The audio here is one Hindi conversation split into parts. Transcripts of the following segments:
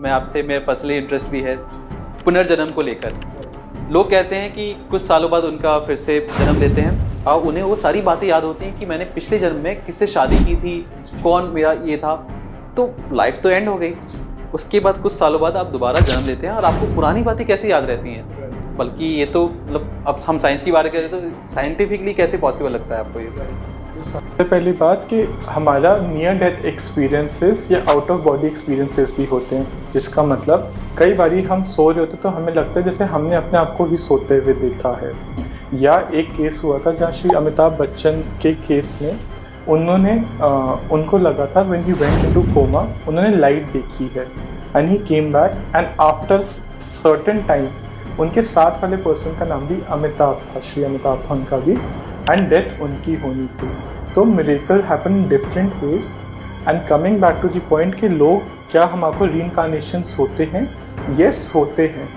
मैं आपसे, मेरा पर्सनली इंटरेस्ट भी है पुनर्जन्म को लेकर। लोग कहते हैं कि कुछ सालों बाद उनका फिर से जन्म लेते हैं और उन्हें वो सारी बातें याद होती हैं कि मैंने पिछले जन्म में किससे शादी की थी, कौन मेरा ये था। तो लाइफ तो एंड हो गई, उसके बाद कुछ सालों बाद आप दोबारा जन्म लेते हैं और आपको पुरानी बातें कैसे याद रहती हैं? बल्कि ये तो मतलब अब हम साइंस की बात करें तो साइंटिफिकली कैसे पॉसिबल लगता है आपको ये? सबसे पहली बात कि हमारा नियर डेथ एक्सपीरियंसेस या आउट ऑफ बॉडी एक्सपीरियंसेस भी होते हैं, जिसका मतलब कई बारी हम सो रहे होते तो हमें लगता है जैसे हमने अपने आप को ही सोते हुए देखा है। या एक केस हुआ था जहाँ श्री अमिताभ बच्चन के केस में उनको लगा था when he went into coma, उन्होंने लाइट देखी है and he came back and after certain time उनके साथ वाले पर्सन का नाम भी अमिताभ था, श्री अमिताभ था उनका भी, एंड डेथ उनकी होनी थी। तो miracle happen in different ways. And coming back to the point कि लोग क्या हम आपको रीइंकार्नेशंस होते हैं? यस होते हैं,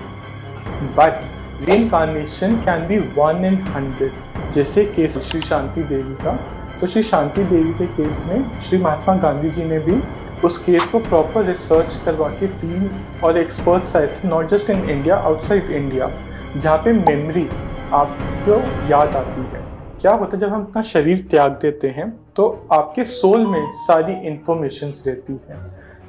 but reincarnation can be 1 in 100। जैसे केस श्री शांति देवी का, तो श्री शांति देवी के केस में श्री महात्मा गांधी जी ने भी उस केस को प्रॉपर रिसर्च करवा के टीम और एक्सपर्ट्स आए थे, not just in India, outside India, जहाँ पे मेमोरी आपको याद आती है। क्या होता है जब हम अपना शरीर त्याग देते हैं तो आपके सोल में सारी इंफॉर्मेशंस रहती हैं,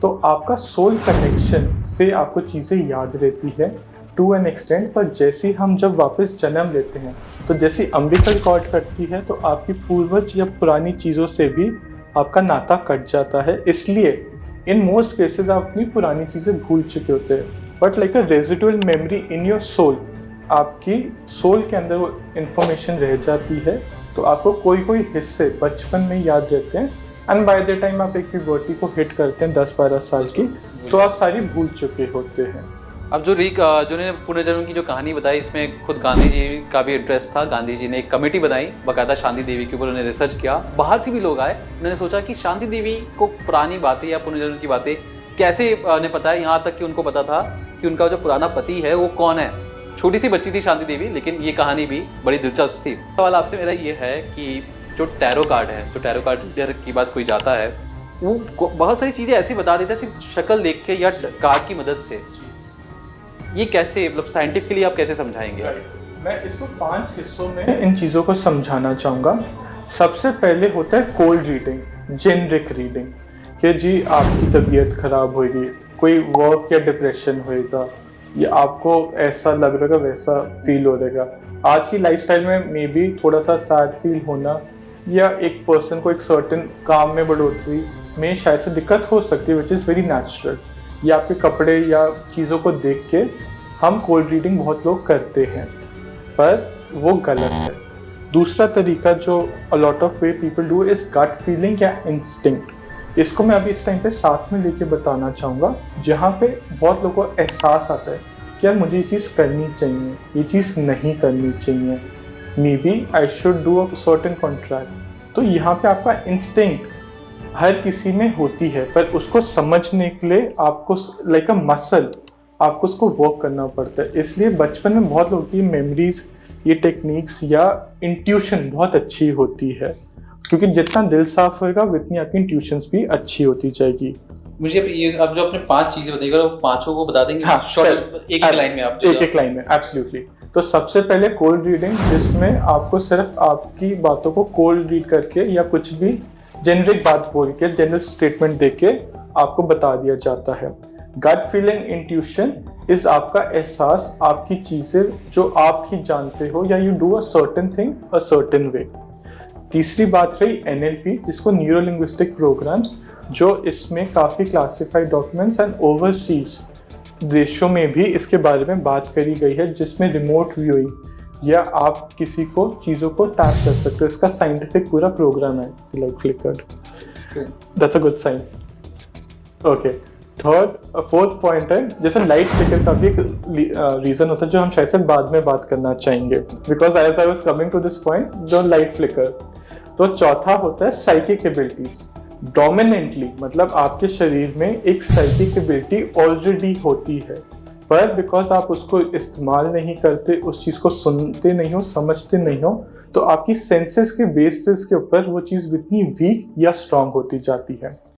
तो आपका सोल कनेक्शन से आपको चीज़ें याद रहती है टू एन एक्सटेंट। पर जैसे हम जब वापस जन्म लेते हैं तो जैसी अम्बिकल कॉर्ड कटती है तो आपकी पूर्वज या पुरानी चीज़ों से भी आपका नाता कट जाता है। इसलिए इन मोस्ट केसेस आप अपनी पुरानी चीज़ें भूल चुके होते हैं, but like a residual memory in your soul, आपकी सोल के अंदर वो इन्फॉर्मेशन रह जाती है। तो आपको कोई कोई हिस्से बचपन में याद रहते हैं एंड बाय द टाइम आप एक प्यूबर्टी को हिट करते हैं 10-12 साल की, तो आप सारी भूल चुके होते हैं। अब जो ने पुनर्जन्म की जो कहानी बताई, इसमें खुद गांधी जी का भी इंटरेस्ट था। गांधी जी ने एक कमेटी बनाई बाकायदा शांति देवी के ऊपर, उन्होंने रिसर्च किया, बाहर से भी लोग आए, उन्होंने सोचा कि शांति देवी को पुरानी बातें या पुनर्जन्म की बातें कैसे उन्हें पता है। यहाँ तक कि उनको पता था कि उनका जो पुराना पति है वो कौन है। छोटी सी बच्ची थी शांति देवी, लेकिन ये कहानी भी बड़ी दिलचस्प थी। सवाल आपसे मेरा ये है कि जो टैरो कार्ड है, जो टैरो कार्ड की बात कोई जाता है, वो बहुत सारी चीज़ें ऐसी बता देता है सिर्फ शक्ल देख के या कार्ड की मदद से। ये कैसे, मतलब साइंटिफिकली आप कैसे समझाएंगे? मैं इसको 5 हिस्सों में इन चीज़ों को समझाना चाहूँगा। सबसे पहले होता है कोल्ड रीडिंग, जेनरिक रीडिंग, कि जी आपकी तबीयत खराब होगी, कोई वर्क या डिप्रेशन होएगा, या आपको ऐसा लग रहा है वैसा फील हो रहेगा। आज की लाइफस्टाइल में मे बी थोड़ा सा सैड फील होना या एक पर्सन को एक सर्टेन काम में बढ़ोतरी में शायद से दिक्कत हो सकती है, विच इज़ वेरी नेचुरल। या आपके कपड़े या चीज़ों को देख के हम कोल्ड रीडिंग बहुत लोग करते हैं, पर वो गलत है। दूसरा तरीका जो a lot of way people do is gut feeling या इंस्टिंक्ट। इसको मैं अभी इस टाइम पे साथ में लेके बताना चाहूँगा, जहाँ पे बहुत लोगों को एहसास आता है कि यार मुझे ये चीज़ करनी चाहिए, ये चीज़ नहीं करनी चाहिए, maybe I should do a certain contract. तो यहाँ पे आपका इंस्टिंक्ट हर किसी में होती है, पर उसको समझने के लिए आपको लाइक अ मसल आपको उसको वर्क करना पड़ता है। इसलिए बचपन में बहुत लोगों की मेमोरीज, ये टेक्निक्स या इंट्यूशन बहुत अच्छी होती है, क्योंकि जितना दिल साफ होएगा उतनी आपकी इंट्यूशंस भी अच्छी होती जाएगी। मुझे ये अब जो आपने 5 चीजें बताई, वो पांचों को बता देंगे? हाँ, एक लाइन में आप एक लाइन में एब्सोल्युटली। तो सबसे पहले कोल्ड रीडिंग, जिसमें आपको सिर्फ आपकी बातों को कोल्ड रीड करके या कुछ भी जेनरिक बात बोल के, जनरल स्टेटमेंट दे के आपको बता दिया जाता है। गट फीलिंग इंट्यूशन इज आपका एहसास, आपकी चीज़ें जो आप ही जानते हो, या you do a certain thing a certain way. तीसरी बात रही NLP, जिसको न्यूरो लिंग्विस्टिक प्रोग्राम्स, जो इसमें काफ़ी क्लासिफाइड डॉक्यूमेंट्स एंड ओवरसीज देशों में भी इसके बारे में बात करी गई है, जिसमें रिमोट व्यूइंग या आप किसी को चीज़ों को टैप कर सकते हो। इसका साइंटिफिक पूरा प्रोग्राम है, like flickered. That's a good sign. Okay, fourth point है, जैसे लाइट फ्लिकर का भी एक रीज़न होता है जो हम शायद से बाद में बात करना चाहेंगे, because as I was coming to this point, जो लाइट फ्लिकर। तो चौथा होता है साइकिक एबिलिटीज। डोमिनेंटली मतलब आपके शरीर में एक साइकिक एबिलिटी ऑलरेडी होती है, पर बिकॉज आप उसको इस्तेमाल नहीं करते, उस चीज़ को सुनते नहीं हो, समझते नहीं हो, तो आपकी सेंसेस के बेसिस के ऊपर वो चीज़ इतनी वीक या स्ट्रांग होती जाती है।